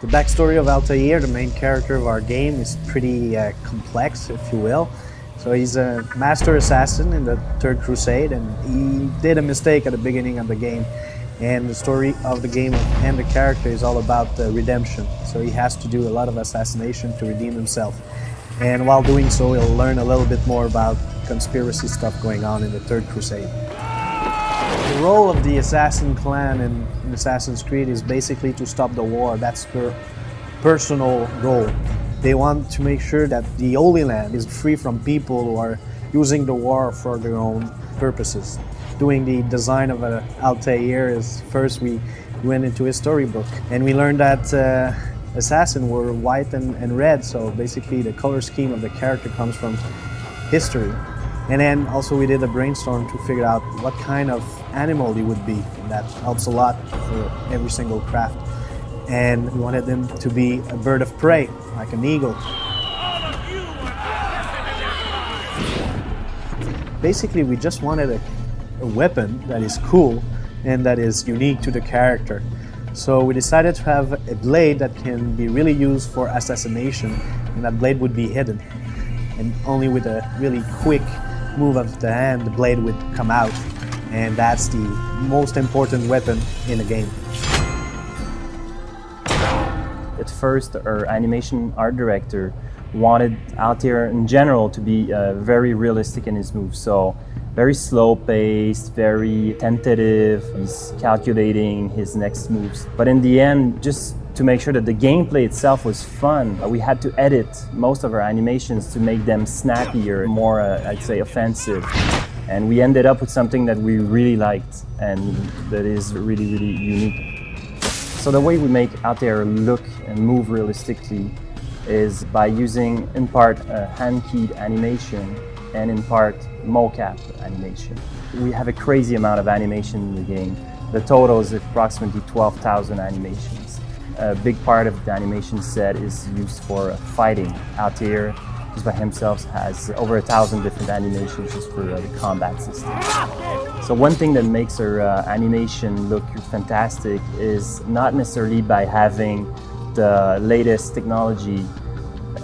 The backstory of ALTAIR, the main character of our game, is pretty complex, if you will. So he's a master assassin in the Third Crusade, and he did a mistake at the beginning of the game. And the story of the game and the character is all about redemption. So he has to do a lot of assassination to redeem himself. And while doing so, he'll learn a little bit more about conspiracy stuff going on in the Third Crusade. The role of the assassin clan in Assassin's Creed is basically to stop the war. That's their personal goal. They want to make sure that the Holy Land is free from people who are using the war for their own purposes. Doing the design of ALTAIR is first we went into a storybook and we learned that assassins were white and red, so basically the color scheme of the character comes from history. And then also we did a brainstorm to figure out what kind of animal he would be, and that helps a lot for every single craft. And we wanted him to be a bird of prey, like an eagle. Basically, we just wanted a weapon that is cool and that is unique to the character. So we decided to have a blade that can be really used for assassination, and that blade would be hidden. And only with a really quick move of the hand, the blade would come out. And that's the most important weapon in the game. At first, our animation art director wanted ALTAIR in general to be very realistic in his moves. So very slow-paced, very tentative, he's calculating his next moves. But in the end, just to make sure that the gameplay itself was fun, we had to edit most of our animations to make them snappier, more, I'd say, offensive. And we ended up with something that we really liked and that is really, really unique. So the way we make ALTAIR look and move realistically is by using, in part, hand-keyed animation and in part, mocap animation. We have a crazy amount of animation in the game. The total is approximately 12,000 animations. A big part of the animation set is used for fighting. ALTAIR, just by himself, has over 1,000 different animations just for the combat system. So one thing that makes our animation look fantastic is not necessarily by having the latest technology,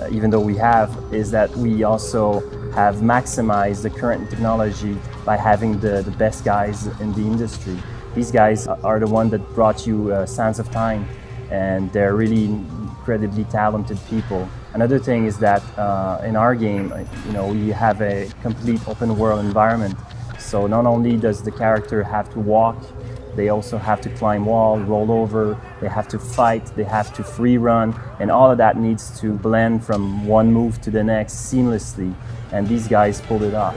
even though we have, is that we also have maximized the current technology by having the best guys in the industry. These guys are the ones that brought you Sands of Time, and they're really incredibly talented people. Another thing is that in our game, we have a complete open world environment. So not only does the character have to walk, they also have to climb walls, roll over, they have to fight, they have to free run, and all of that needs to blend from one move to the next seamlessly, and these guys pulled it off.